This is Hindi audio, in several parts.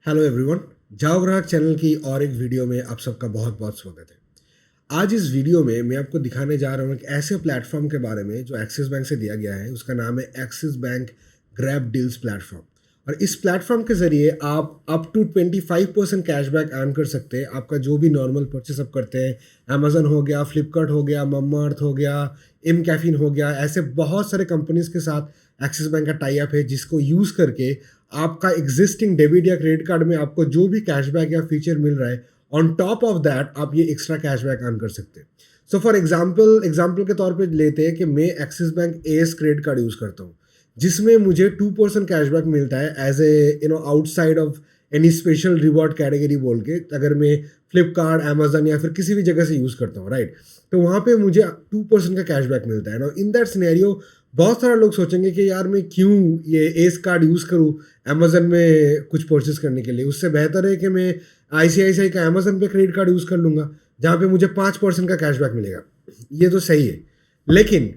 Hello everyone. जाओ ग्राहक चैनल की और एक वीडियो में आप सबका बहुत बहुत स्वागत है। आज इस वीडियो में मैं आपको दिखाने जा रहा हूँ एक ऐसे प्लेटफॉर्म के बारे में जो एक्सिस बैंक से दिया गया है। उसका नाम है axis bank grab deals platform. और इस प्लेटफॉर्म के ज़रिए आप अप टू 25% कैशबैक अर्न कर सकते हैं। आपका जो भी नॉर्मल परचेस आप करते हैं, अमेजन हो गया, फ्लिपकार्ट हो गया, मम्मा अर्थ हो गया, एम कैफिन हो गया, ऐसे बहुत सारे कंपनीज के साथ एक्सिस बैंक का टाई अप है, जिसको यूज़ करके आपका एग्जिस्टिंग डेबिट या क्रेडिट कार्ड में आपको जो भी कैशबैक या फीचर मिल रहा है, ऑन टॉप ऑफ दैट आप ये एक्स्ट्रा कैशबैक अर्न कर सकते हैं। सो फॉर एग्जाम्पल के तौर पे लेते हैं कि मैं Axis bank ACE credit card use करता हूँ, जिसमें मुझे 2% कैशबैक मिलता है as a outside of any special reward category बोल के। अगर मैं फ्लिपकार्ट, अमेजन या फिर किसी भी जगह से यूज़ करता हूँ, राइट, तो वहाँ पे मुझे 2% का कैशबैक मिलता है ना। इन दैट सिनेरियो बहुत सारे लोग सोचेंगे कि यार मैं क्यों ये एस कार्ड यूज़ करूँ अमेजन में कुछ परचेस करने के लिए। उससे बेहतर है कि मैं आईसीआईसीआई का अमेजन पे क्रेडिट कार्ड यूज़ कर लूँगा, जहाँ पे मुझे 5% का कैशबैक मिलेगा। ये तो सही है, लेकिन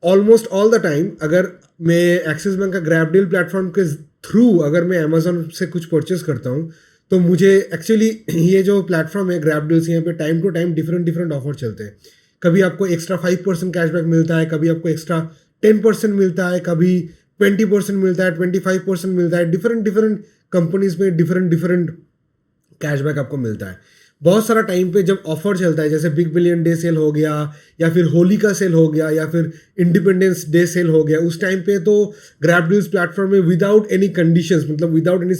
ऑलमोस्ट ऑल द टाइम अगर मैं एक्सिस बैंक का ग्रैब डील प्लेटफॉर्म के थ्रू अगर मैं अमेजोन से कुछ परचेस करता हूँ, तो मुझे एक्चुअली ये जो प्लेटफॉर्म है ग्रैब डील्स, यहाँ पे time to time different offer चलते हैं। कभी आपको एक्स्ट्रा 5% कैशबैक मिलता है, कभी आपको एक्स्ट्रा 10% मिलता है, कभी 20% मिलता है, 25% मिलता है। डिफरेंट कंपनीज में डिफरेंट कैशबैक आपको मिलता है। बहुत सारा टाइम पे जब ऑफर चलता है, जैसे बिग बिलियन डे सेल हो गया, या फिर होली का सेल हो गया, या फिर इंडिपेंडेंस डे सेल हो गया, उस टाइम पे तो ग्रैब डील्स प्लेटफॉर्म में विदाउट एनी कंडीशंस, मतलब विदाउट एनी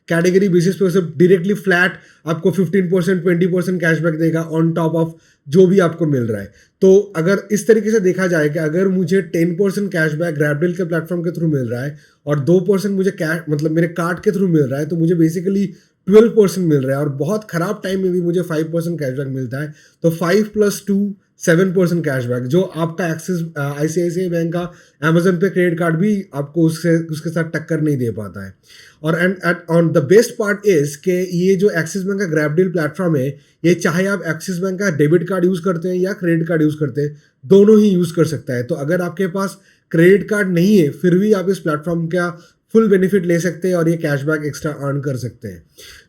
कैटेगरी बेसिस पे उसे डायरेक्टली फ्लैट आपको 15% 20% कैशबैक देगा ऑन टॉप ऑफ जो भी आपको मिल रहा है। तो अगर इस तरीके से देखा जाए कि अगर मुझे 10% कैशबैक ग्रैब डील के प्लेटफॉर्म के थ्रू मिल रहा है और 2% मुझे कैश मेरे कार्ड के थ्रू मिल रहा है, तो मुझे बेसिकली 12% मिल रहा है। और बहुत खराब टाइम में भी मुझे 5% कैशबैक मिलता है। तो 5 + 2 7% कैशबैक, जो आपका एक्सिस आईसीआईसीआई बैंक का अमेजन पे क्रेडिट कार्ड भी आपको उसके साथ टक्कर नहीं दे पाता है। और and on the best part is कि ये जो एक्सिस बैंक का ग्रैब डील प्लेटफॉर्म है, ये चाहे आप एक्सिस बैंक का डेबिट कार्ड यूज़ करते हैं या क्रेडिट कार्ड यूज़ करते हैं, दोनों ही यूज़ कर सकता है। तो अगर आपके पास क्रेडिट कार्ड नहीं है, फिर भी आप इस प्लेटफॉर्म का फुल बेनिफिट ले सकते हैं और ये कैशबैक एक्स्ट्रा अर्न कर सकते हैं।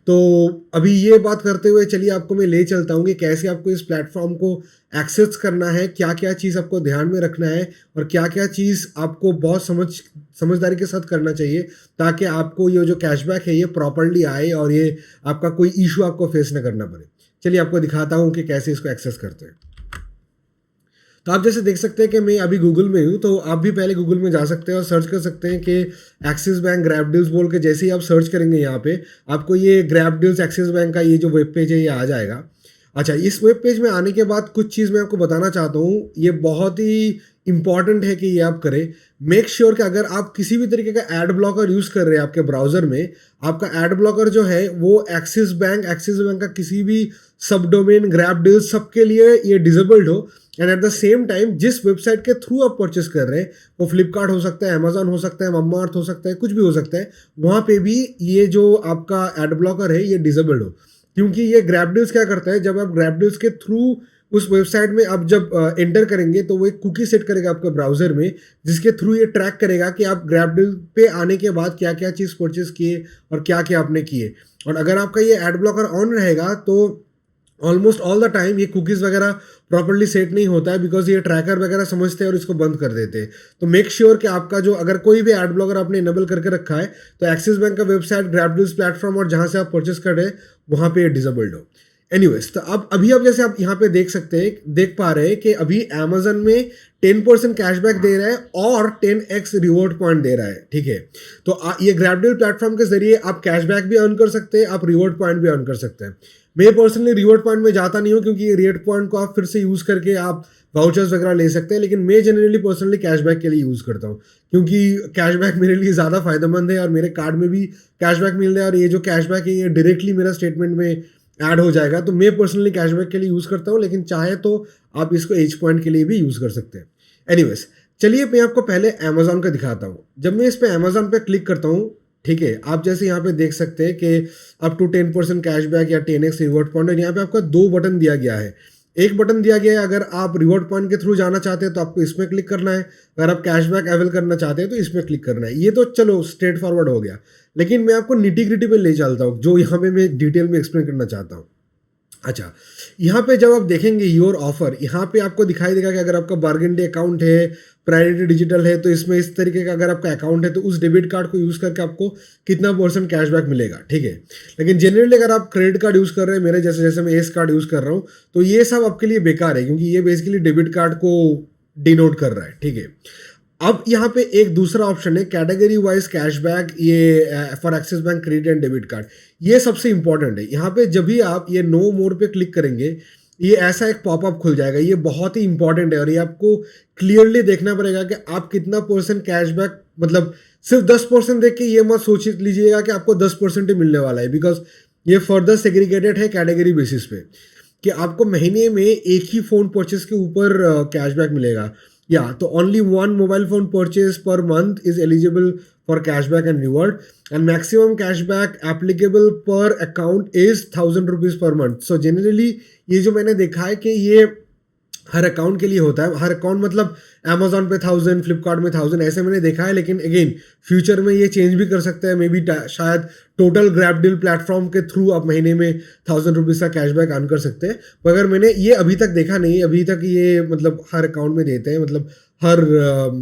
तो अभी ये बात करते हुए चलिए आपको मैं ले चलता हूँ कि कैसे आपको इस प्लेटफॉर्म को एक्सेस करना है, क्या क्या चीज़ आपको ध्यान में रखना है और क्या क्या चीज़ आपको बहुत समझदारी के साथ करना चाहिए, ताकि आपको ये जो कैशबैक है ये प्रॉपरली आए और ये आपका कोई इशू आपको फेस ना करना पड़े। चलिए आपको दिखाता हूँ कि कैसे इसको एक्सेस करते हैं। तो आप जैसे देख सकते हैं कि मैं अभी गूगल में हूँ, तो आप भी पहले गूगल में जा सकते हैं और सर्च कर सकते हैं कि एक्सिस बैंक ग्रैब डील्स बोल के। जैसे ही आप सर्च करेंगे यहाँ पे आपको ये ग्रैब डील्स एक्सिस बैंक का ये जो वेब पेज है ये आ जाएगा। अच्छा, इस वेब पेज में आने के बाद कुछ चीज़ मैं आपको बताना चाहता हूँ, ये बहुत ही इंपॉर्टेंट है कि ये आप करें। मेक श्योर कि अगर आप किसी भी तरीके का एड ब्लॉकर यूज़ कर रहे हैं आपके ब्राउज़र में, आपका एड ब्लॉकर जो है वो एक्सिस बैंक का किसी भी सब डोमेन ग्रैब डील्स सबके लिए ये डिसेबल्ड हो। And at the same time जिस वेबसाइट के थ्रू आप परचेस कर रहे हैं, वो फ्लिपकार्ट हो सकता है, अमेजन हो सकता है, मम्मा अर्थ हो सकता है, कुछ भी हो सकता है, वहाँ पे भी ये जो आपका एड ब्लॉकर है ये डिसेबल्ड हो। क्योंकि ये ग्रैब डील्स क्या करता है, जब आप ग्रैब डील्स के थ्रू उस वेबसाइट में आप जब एंटर करेंगे, तो वो एक कुकी सेट करेगा आपके ब्राउजर में, जिसके थ्रू ये ट्रैक करेगा कि आप ग्रैब डील पे आने के बाद क्या क्या चीज़ परचेस किए और क्या क्या आपने किए। और अगर आपका ये एड ब्लॉकर ऑन रहेगा तो ऑलमोस्ट ऑल द टाइम ये कुकीज़ वगैरह प्रॉपरली सेट नहीं होता है, बिकॉज ये ट्रैकर वगैरह समझते हैं और इसको बंद कर देते हैं। तो मेक श्योर कि आपका जो अगर कोई भी एड ब्लॉकर आपने इनेबल करके रखा है, तो एक्सिस बैंक का वेबसाइट, ग्रैब डील्स प्लेटफॉर्म और जहाँ से आप परचेस कर रहे हैं वहाँ पे ये डिसेबल्ड हो। एनीवेज, तो अब अभी आप जैसे आप यहाँ पे देख पा रहे हैं कि अभी अमेजन में 10% कैशबैक दे रहा है और 10x रिवॉर्ड पॉइंट दे रहा है। ठीक है, तो ये ग्रैब डील प्लेटफॉर्म के जरिए आप कैशबैक भी अर्न कर सकते हैं, आप रिवॉर्ड पॉइंट भी अर्न कर सकते हैं। मैं पर्सनली रिवॉर्ड पॉइंट में जाता नहीं हूँ, क्योंकि ये रिवॉर्ड पॉइंट को आप फिर से यूज़ करके आप वाउचर्स वगैरह ले सकते हैं, लेकिन मैं जनरली पर्सनली कैशबैक के लिए यूज़ करता हूँ, क्योंकि कैशबैक मेरे लिए ज़्यादा फायदेमंद है और मेरे कार्ड में भी कैशबैक मिल रहा है और ये जो कैशबैक है ये डायरेक्टली मेरा स्टेटमेंट में ऐड हो जाएगा। तो मैं पर्सनली कैशबैक के लिए यूज़ करता हूँ, लेकिन चाहे तो आप इसको एज पॉइंट के लिए भी यूज़ कर सकते हैं। एनीवेज, चलिए मैं आपको पहले अमेजोन का दिखाता हूँ। जब मैं इस पर अमेजोन पे क्लिक करता हूँ, ठीक है, आप जैसे यहाँ पे देख सकते हैं कि अप टू 10% कैशबैक या 10x रिवॉर्ड पॉइंट, और यहाँ पे आपका 2 बटन दिया गया है। एक बटन दिया गया है, अगर आप रिवॉर्ड पॉइंट के थ्रू जाना चाहते हैं तो आपको इसमें क्लिक करना है, अगर आप कैशबैक अवेल करना चाहते हैं तो इसमें क्लिक करना है। ये तो चलो स्ट्रेट फॉरवर्ड हो गया, लेकिन मैं आपको निटी ग्रिटी पे ले चलता हूँ, जो यहाँ पे मैं डिटेल में एक्सप्लेन करना चाहता हूँ। अच्छा, यहाँ पे जब आप देखेंगे योर ऑफर, यहाँ पे आपको दिखाई देगा कि अगर आपका बार्गेंडी अकाउंट है, प्रायोरिटी डिजिटल है, तो इसमें इस तरीके का अगर आपका अकाउंट है तो उस डेबिट कार्ड को यूज़ करके आपको कितना % कैशबैक मिलेगा, ठीक है। लेकिन जनरली अगर आप क्रेडिट कार्ड यूज़ कर रहे हैं, मेरे जैसे जैसे मैं एस कार्ड यूज़ कर रहा हूँ, तो ये सब आपके लिए बेकार है, क्योंकि ये बेसिकली डेबिट कार्ड को डिनोट कर रहा है, ठीक है। अब यहाँ पे एक दूसरा ऑप्शन है कैटेगरी वाइज कैशबैक, ये for axis bank credit and debit card. ये सबसे इंपॉर्टेंट है। यहाँ पे जब भी आप ये नो मोर पे क्लिक करेंगे, ये ऐसा एक पॉपअप खुल जाएगा। ये बहुत ही इंपॉर्टेंट है और ये आपको क्लियरली देखना पड़ेगा कि आप कितना % कैशबैक, मतलब सिर्फ 10% देख के ये मत सोच लीजिएगा कि आपको 10% ही मिलने वाला है, बिकॉज ये फर्दर सेग्रीगेटेड है कैटेगरी बेसिस पे कि आपको महीने में एक ही फ़ोन परचेस के ऊपर कैशबैक मिलेगा। या तो only one mobile phone purchase per month is eligible for cashback and reward, and maximum cashback applicable per account is 1000 rupees per month. So generally ये जो मैंने देखा है कि ये हर अकाउंट के लिए होता है। हर अकाउंट मतलब अमेजोन पे 1000, फ्लिपकार्ट में 1000, ऐसे मैंने देखा है। लेकिन अगेन फ्यूचर में ये चेंज भी कर सकते हैं, मे बी शायद टोटल ग्रैबडील प्लेटफॉर्म के थ्रू आप महीने में 1000 रुपीज़ का कैशबैक अर्न कर सकते हैं। मगर मैंने ये अभी तक देखा नहीं, अभी तक ये मतलब हर अकाउंट में देते हैं, मतलब हर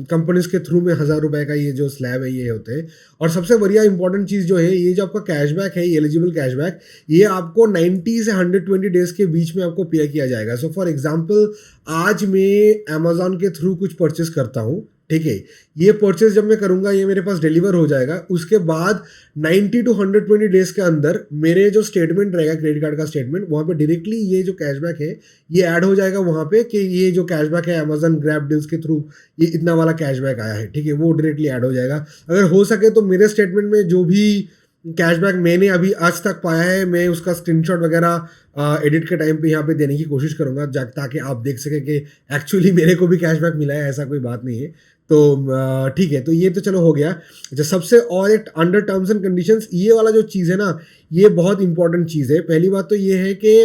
कंपनीज के थ्रू में 1000 रुपये का ये जो स्लैब है ये होते हैं। और सबसे बढ़िया इंपॉर्टेंट चीज़ जो है, ये जो आपका कैशबैक है, ये एलिजिबल कैशबैक, ये आपको 90 से 120 डेज के बीच में आपको पे किया जाएगा। सो फॉर एग्जांपल आज मैं अमेजोन के थ्रू कुछ परचेस करता हूँ, ठीक है। ये परचेस जब मैं करूँगा ये मेरे पास डिलीवर हो जाएगा। उसके बाद 90 टू 120 डेज के अंदर मेरे जो स्टेटमेंट रहेगा, क्रेडिट कार्ड का स्टेटमेंट, वहाँ पे डायरेक्टली ये जो कैशबैक है ये ऐड हो जाएगा वहाँ पे कि ये जो कैशबैक है अमेजन ग्रैब डील्स के थ्रू ये इतना वाला कैशबैक आया है, ठीक है। वो डायरेक्टली ऐड हो जाएगा। अगर हो सके तो मेरे स्टेटमेंट में जो भी कैशबैक मैंने अभी आज तक पाया है, मैं उसका स्क्रीनशॉट वगैरह एडिट के टाइम पे यहाँ पे देने की कोशिश करूँगा, ताकि आप देख सकें कि एक्चुअली मेरे को भी कैशबैक मिला है, ऐसा कोई बात नहीं है। तो ठीक है, तो ये तो चलो हो गया। अच्छा, सबसे और एक अंडर टर्म्स एंड कंडीशंस, ये वाला जो चीज़ है ना, ये बहुत इंपॉर्टेंट चीज़ है। पहली बात तो ये है कि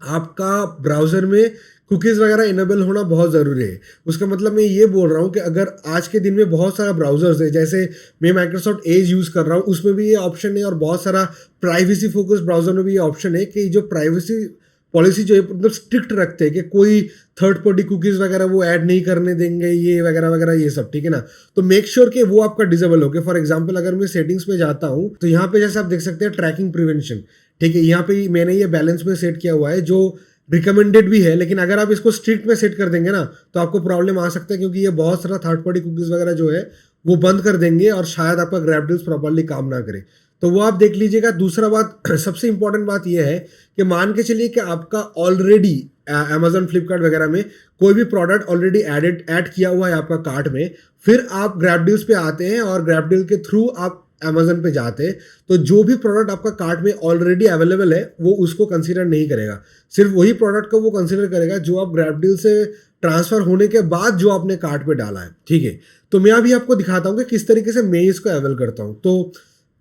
आपका ब्राउज़र में कुकीज़ वगैरह इनेबल होना बहुत ज़रूरी है। उसका मतलब मैं ये बोल रहा हूँ कि अगर आज के दिन में बहुत सारा ब्राउज़र्स है, जैसे मैं माइक्रोसॉफ्ट एज यूज़ कर रहा हूँ, उसमें भी ये ऑप्शन है, और बहुत सारा प्राइवेसी फोकस ब्राउज़र में भी ये ऑप्शन है कि जो प्राइवेसी पॉलिसी जो है मतलब स्ट्रिक्ट रखते हैं कि कोई थर्ड पार्टी कुकीज़ वगैरह वो ऐड नहीं करने देंगे, ये वगैरह वगैरह ये सब, ठीक है ना। तो मेक श्योर कि वो आपका डिसेबल हो। फॉर एग्जांपल अगर मैं सेटिंग्स में जाता हूँ तो यहाँ पे जैसे आप देख सकते हैं ट्रैकिंग प्रिवेंशन, ठीक है। यहाँ पे मैंने ये बैलेंस में सेट किया हुआ है, जो रिकमेंडेड भी है। लेकिन अगर आप इसको स्ट्रिक्ट में सेट कर देंगे ना तो आपको प्रॉब्लम आ सकता है, क्योंकि ये बहुत सारा थर्ड पार्टी कुकीज़ वगैरह जो है वो बंद कर देंगे और शायद आपका ग्रैब डील्स प्रॉपरली काम ना करे। तो वो आप देख लीजिएगा। दूसरा बात, सबसे इंपॉर्टेंट बात यह है कि मान के चलिए कि आपका ऑलरेडी अमेजन, फ्लिपकार्ट वगैरह में कोई भी प्रोडक्ट ऑलरेडी ऐड किया हुआ है आपका कार्ट में, फिर आप ग्रैब डील्स पे आते हैं और ग्रैब डील के थ्रू आप अमेजन पे जाते हैं, तो जो भी प्रोडक्ट आपका कार्ट में ऑलरेडी अवेलेबल है वो उसको कंसीडर नहीं करेगा। सिर्फ वही प्रोडक्ट को वो कंसीडर करेगा जो आप ग्रैब डील से ट्रांसफर होने के बाद जो आपने कार्ट पे डाला है, ठीक है। तो मैं अभी आपको दिखाता हूँ कि किस तरीके से मैं इसको अवेल करता हूँ। तो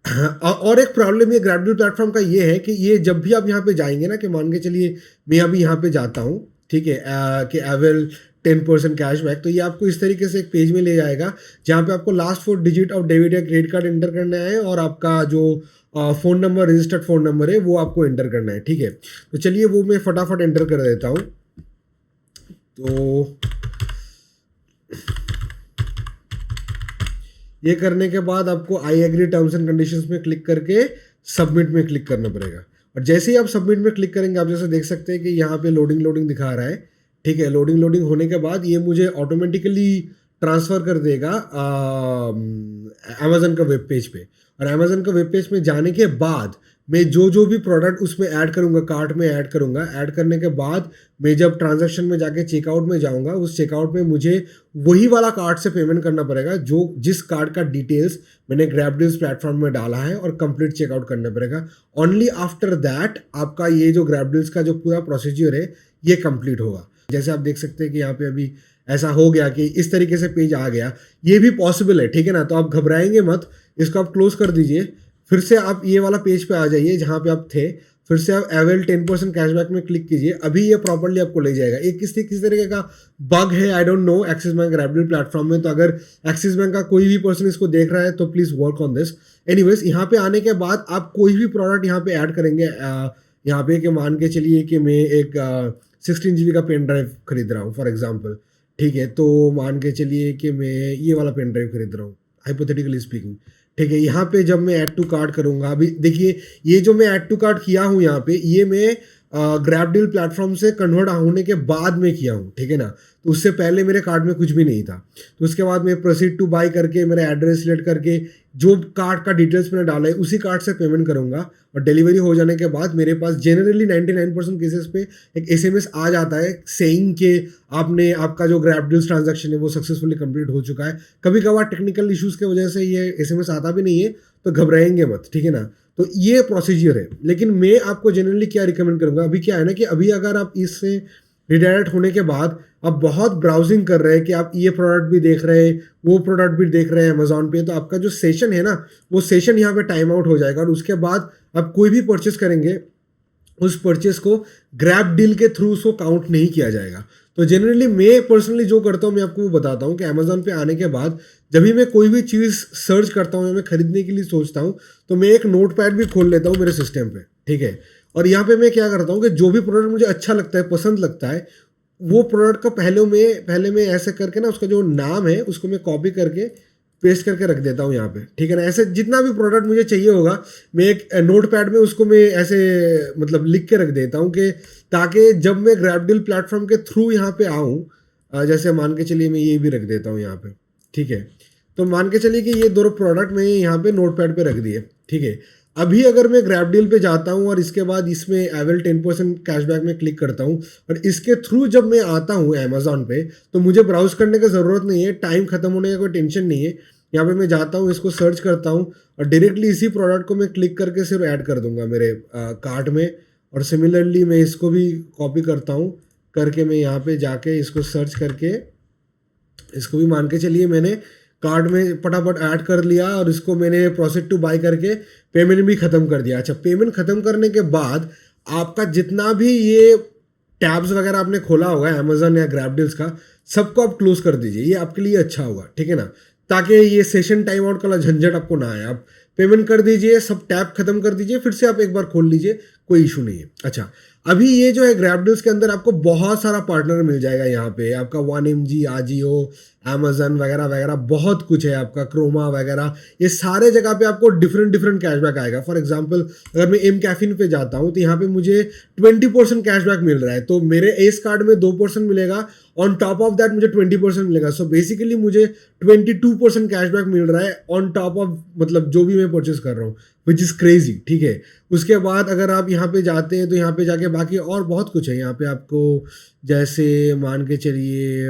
और एक प्रॉब्लम ये ग्रैब डील प्लेटफॉर्म का ये है कि ये जब भी आप यहाँ पे जाएंगे ना, कि मान के चलिए मैं अभी यहाँ पे जाता हूँ, ठीक है, कि अवेल 10% कैशबैक, तो ये आपको इस तरीके से एक पेज में ले जाएगा जहाँ पे आपको लास्ट 4 डिजिट ऑफ डेबिट या क्रेडिट कार्ड एंटर करना है, और आपका जो phone number, registered phone number है वो आपको एंटर करना है, ठीक है। तो चलिए वो मैं फटाफट एंटर कर देता हूँ। तो ये करने के बाद आपको I agree terms and conditions में क्लिक करके सबमिट में क्लिक करना पड़ेगा। और जैसे ही आप सबमिट में क्लिक करेंगे, आप जैसे देख सकते हैं कि यहाँ पे लोडिंग दिखा रहा है, ठीक है। लोडिंग होने के बाद ये मुझे ऑटोमेटिकली ट्रांसफ़र कर देगा अमेजन का वेब पेज पे। और अमेजन का वेब पेज में जाने के बाद मैं जो भी प्रोडक्ट उसमें ऐड करूँगा, कार्ट में ऐड करूँगा, ऐड करने के बाद मैं जब ट्रांजैक्शन में जाके चेकआउट में जाऊँगा, उस चेकआउट में मुझे वही वाला कार्ड से पेमेंट करना पड़ेगा जिस कार्ड का डिटेल्स मैंने ग्रैब डील्स प्लेटफॉर्म में डाला है, और कंप्लीट चेकआउट करना पड़ेगा। ओनली आफ्टर दैट आपका ये जो ग्रैब डील्स का जो पूरा प्रोसीजर है ये कंप्लीट होगा। जैसे आप देख सकते हैं कि यहाँ पे अभी ऐसा हो गया कि इस तरीके से पेज आ गया। ये भी पॉसिबल है, ठीक है ना। तो आप घबराएंगे मत, इसको आप क्लोज कर दीजिए, फिर से आप ये वाला पेज पे आ जाइए जहाँ पे आप थे। फिर से आप अवेल 10% कैशबैक में क्लिक कीजिए, अभी ये प्रॉपर्ली आपको ले जाएगा। ये किस तरीके का बग है I don't know Axis Bank रैपिडल प्लेटफॉर्म में, तो अगर एक्सिस बैंक का कोई भी पर्सन इसको देख रहा है तो please work on this. Anyways, यहाँ पे आने के बाद आप कोई भी प्रोडक्ट यहाँ पे ऐड करेंगे, यहाँ पे कि मान के चलिए कि मैं एक 16 GB का पेन ड्राइव खरीद रहा हूँ फॉर एग्जाम्पल, ठीक है, तो मान के चलिए कि मैं ये वाला पेन ड्राइव खरीद रहा हूँ हाइपोथेटिकली स्पीकिंग, ठीक है। यहाँ पे जब मैं ऐड टू कार्ट करूँगा, अभी देखिए ये जो मैं ऐड टू कार्ट किया हूँ यहाँ पे, ये मैं ग्रैबडील प्लेटफॉर्म से कन्वर्ट होने के बाद में किया हूँ, ठीक है ना। तो उससे पहले मेरे कार्ट में कुछ भी नहीं था। तो उसके बाद मैं प्रोसीड टू बाय करके मेरा एड्रेस सिलेक्ट करके जो कार्ट का डिटेल्स मैंने डाला है उसी कार्ट से पेमेंट करूँगा, और डिलीवरी हो जाने के बाद मेरे पास जनरली 99% केसेस पे एक SMS आ जाता है सेइंग कि आपका जो ग्रैबडील्स ट्रांजैक्शन है वो सक्सेसफुली कंप्लीट हो चुका है। कभी कभार टेक्निकल इश्यूज़ की वजह से ये SMS आता भी नहीं है, तो घबराएंगे मत, ठीक है ना। तो ये प्रोसीजर है, लेकिन मैं आपको जनरली क्या रिकमेंड करूँगा, अभी क्या है ना कि अभी अगर आप इससे रिडायरेक्ट होने के बाद आप बहुत ब्राउजिंग कर रहे हैं कि आप ये प्रोडक्ट भी देख रहे हैं, वो प्रोडक्ट भी देख रहे हैं अमेजोन पे, तो आपका जो सेशन है ना वो सेशन यहाँ पे टाइम आउट हो जाएगा, और उसके बाद आप कोई भी परचेस करेंगे उस परचेस को ग्रैब डील के थ्रू उसको काउंट नहीं किया जाएगा। तो जनरली मैं पर्सनली जो करता हूँ मैं आपको वो बताता हूँ कि अमेजोन पे आने के बाद जब भी मैं कोई भी चीज़ सर्च करता हूँ या मैं खरीदने के लिए सोचता हूँ, तो मैं एक नोट पैड भी खोल लेता हूँ मेरे सिस्टम पे, ठीक है। और यहाँ पे मैं क्या करता हूँ कि जो भी प्रोडक्ट मुझे अच्छा लगता है, पसंद लगता है, वो प्रोडक्ट का पहले मैं ऐसे करके ना उसका जो नाम है उसको मैं कॉपी करके पेस्ट करके रख देता हूँ यहाँ पे, ठीक है ना। ऐसे जितना भी प्रोडक्ट मुझे चाहिए होगा मैं एक नोट पैड में उसको मैं ऐसे मतलब लिख के रख देता हूँ कि ताकि जब मैं ग्रैबडील प्लेटफॉर्म के थ्रू यहाँ पे आऊँ, जैसे मान के चलिए मैं ये भी रख देता हूँ यहाँ पे, ठीक है। तो मान के चलिए कि ये दोनों प्रोडक्ट मैं यहाँ पे नोट पैड पे रख दिए, ठीक है। अभी अगर मैं ग्रैबडील पे जाता हूँ और इसके बाद इसमें अवेल 10% कैशबैक में क्लिक करता हूँ और इसके थ्रू जब मैं आता हूँ अमेजोन पे, तो मुझे ब्राउज करने की ज़रूरत नहीं है, टाइम खत्म होने का कोई टेंशन नहीं है। यहाँ पे मैं जाता हूँ, इसको सर्च करता हूँ और डायरेक्टली इसी प्रोडक्ट को मैं क्लिक करके सिर्फ ऐड कर दूंगा मेरे कार्ट में। और सिमिलरली मैं इसको भी कॉपी करता हूँ करके मैं यहाँ पे जाके इसको सर्च करके इसको भी मान के चलिए मैंने कार्ड में फटाफट ऐड कर लिया और इसको मैंने प्रोसीड टू बाय करके पेमेंट भी ख़त्म कर दिया। अच्छा, पेमेंट ख़त्म करने के बाद आपका जितना भी ये टैब्स वगैरह आपने खोला होगा अमेजन या ग्रैबडील्स का, सबको आप क्लोज कर दीजिए, ये आपके लिए अच्छा होगा, ठीक है ना। ताकि ये सेशन टाइम आउट का झंझट आपको ना आए। आप पेमेंट कर दीजिए, सब टैब खत्म कर दीजिए, फिर से आप एक बार खोल लीजिए, कोई इशू नहीं है। अच्छा, अभी ये जो है ग्रैबडील्स के अंदर आपको बहुत सारा पार्टनर मिल जाएगा। यहाँ पे आपका 1mg, आजियो, अमेजन वगैरह वगैरह बहुत कुछ है, आपका क्रोमा वगैरह, ये सारे जगह पे आपको डिफरेंट कैशबैक आएगा। फॉर एग्जांपल अगर मैं एम कैफिन पे जाता हूँ तो यहाँ पे मुझे 20% कैशबैक मिल रहा है, तो मेरे एस कार्ड में 2% मिलेगा, ऑन टॉप ऑफ दैट मुझे 20% मिलेगा। सो बेसिकली मुझे 22% कैशबैक मिल रहा है ऑन टॉप ऑफ मतलब जो भी मैं परचेस कर रहा हूँ, विच इज़ क्रेजी, ठीक है। उसके बाद अगर आप यहाँ पे जाते हैं तो यहाँ पे जाके बाकी और बहुत कुछ है। यहाँ पे आपको जैसे मान के चलिए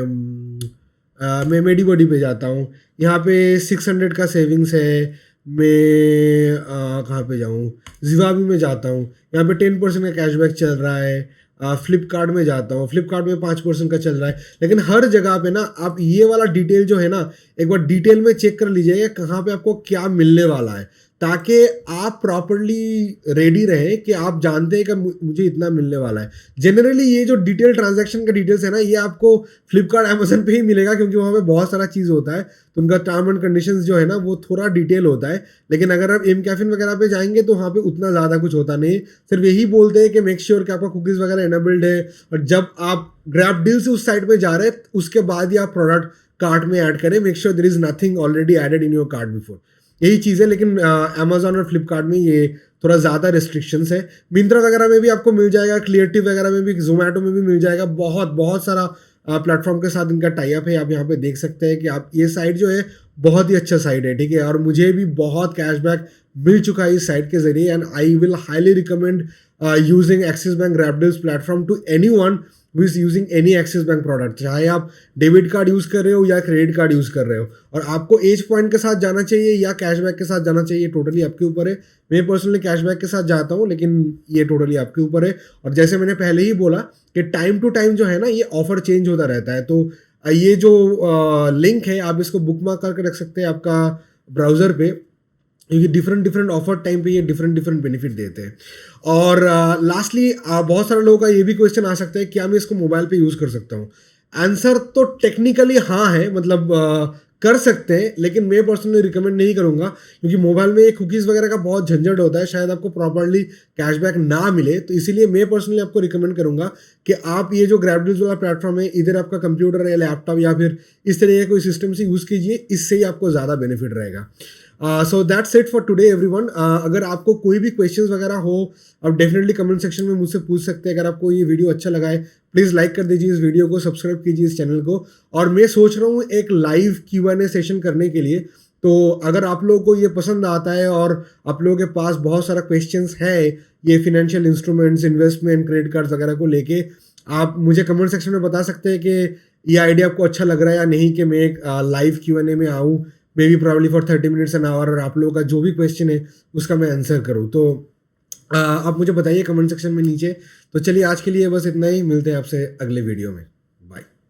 मैं मेडी बॉडी पे जाता हूँ, यहाँ पे 600 का सेविंग्स है। मैं कहाँ पे जाऊँ, जिवाबी में जाता हूँ, यहाँ पे 10% का कैशबैक चल रहा है। फ्लिपकार्ट में जाता हूँ, फ्लिपकार्ट में 5% का चल रहा है। लेकिन हर जगह पे ना आप ये वाला डिटेल जो है ना एक बार डिटेल में चेक कर लीजिएगा कहाँ पे आपको क्या मिलने वाला है, ताकि आप प्रॉपरली रेडी रहे कि आप जानते हैं कि मुझे इतना मिलने वाला है। जनरली ये जो डिटेल ट्रांजैक्शन का डिटेल्स है ना ये आपको फ्लिपकार्ट अमेजन पे ही मिलेगा, क्योंकि वहाँ पे बहुत सारा चीज़ होता है, तो उनका टर्म एंड कंडीशंस जो है ना वो थोड़ा डिटेल होता है। लेकिन अगर आप एम कैफिन वगैरह पे जाएंगे तो वहाँ पे उतना ज़्यादा कुछ होता नहीं, सिर्फ यही बोलते हैं कि मेक श्योर कि आपका कुकीज़ वगैरह एनेबल्ड है, और जब आप ग्रैबडील से उस साइट पर जा रहे हैं उसके बाद ही आप प्रोडक्ट कार्ट में ऐड करें। Make sure there is nothing already added in your cart before, यही चीज़ है। लेकिन अमेजोन और फ्लिपकार्ट में ये थोड़ा ज़्यादा रेस्ट्रिक्शंस है। मिंत्रा वगैरह में भी आपको मिल जाएगा, क्लियरटिव वगैरह में भी, जोमेटो में भी मिल जाएगा, बहुत सारा प्लेटफॉर्म के साथ इनका टाई अप है। आप यहाँ पे देख सकते हैं कि आप ये साइट जो है बहुत ही अच्छा साइट है, ठीक है। और मुझे भी बहुत कैशबैक मिल चुका है इस साइट के जरिए, and I will highly recommend using Axis Bank Grab Deals platform to anyone who is using any Axis Bank product, चाहे आप डेबिट कार्ड यूज़ कर रहे हो या क्रेडिट कार्ड यूज़ कर रहे हो। और आपको एज पॉइंट के साथ जाना चाहिए या कैशबैक के साथ जाना चाहिए, टोटली आपके ऊपर है। मैं पर्सनली कैशबैक के साथ जाता हूँ, लेकिन ये टोटली आपके ऊपर है। और जैसे मैंने पहले ही बोला कि टाइम टू टाइम जो है ना ये ऑफर चेंज होता रहता है, तो ये जो लिंक है आप इसको बुकमार्क करके रख सकते हैं आपका ब्राउज़र पे, क्योंकि डिफरेंट डिफरेंट ऑफर टाइम पे ये डिफरेंट डिफरेंट बेनिफिट देते हैं। और लास्टली बहुत सारे लोगों का ये भी क्वेश्चन आ सकता है, क्या मैं इसको मोबाइल पे यूज़ कर सकता हूँ? आंसर तो टेक्निकली हाँ है, मतलब कर सकते हैं, लेकिन मैं पर्सनली रिकमेंड नहीं करूँगा, क्योंकि मोबाइल में कुकीज़ वगैरह का बहुत झंझट होता है, शायद आपको प्रॉपर्ली कैशबैक ना मिले। तो इसीलिए मैं पर्सनली आपको रिकमेंड करूँगा कि आप ये जो ग्रैबडील्स वाला प्लेटफॉर्म है, इधर आपका कंप्यूटर या लैपटॉप या फिर इस तरह के कोई सिस्टम से यूज़ कीजिए, इससे ही आपको ज़्यादा बेनिफिट रहेगा। So that's it for today everyone. अगर आपको कोई भी क्वेश्चंस वगैरह हो, आप डेफिनेटली कमेंट सेक्शन में मुझसे पूछ सकते हैं। अगर आपको ये वीडियो अच्छा लगा है, प्लीज़ लाइक कर दीजिए इस वीडियो को, सब्सक्राइब कीजिए इस चैनल को। और मैं सोच रहा हूँ एक लाइव Q&A सेशन करने के लिए, तो अगर आप लोगों को ये पसंद आता है और आप लोगों के पास बहुत सारा क्वेश्चंस है ये financial instruments, investment, credit cards वगैरह को लेके, आप मुझे कमेंट सेक्शन में बता सकते हैं कि ये आइडिया आपको अच्छा लग रहा है या नहीं, कि मैं एक लाइव Q&A में आऊँ, may be probably for 30 minutes an hour, और आप लोगों का जो भी क्वेश्चन है उसका मैं आंसर करूँ। तो आप मुझे बताइए कमेंट सेक्शन में नीचे। तो चलिए आज के लिए बस इतना ही, मिलते हैं आपसे अगले वीडियो में।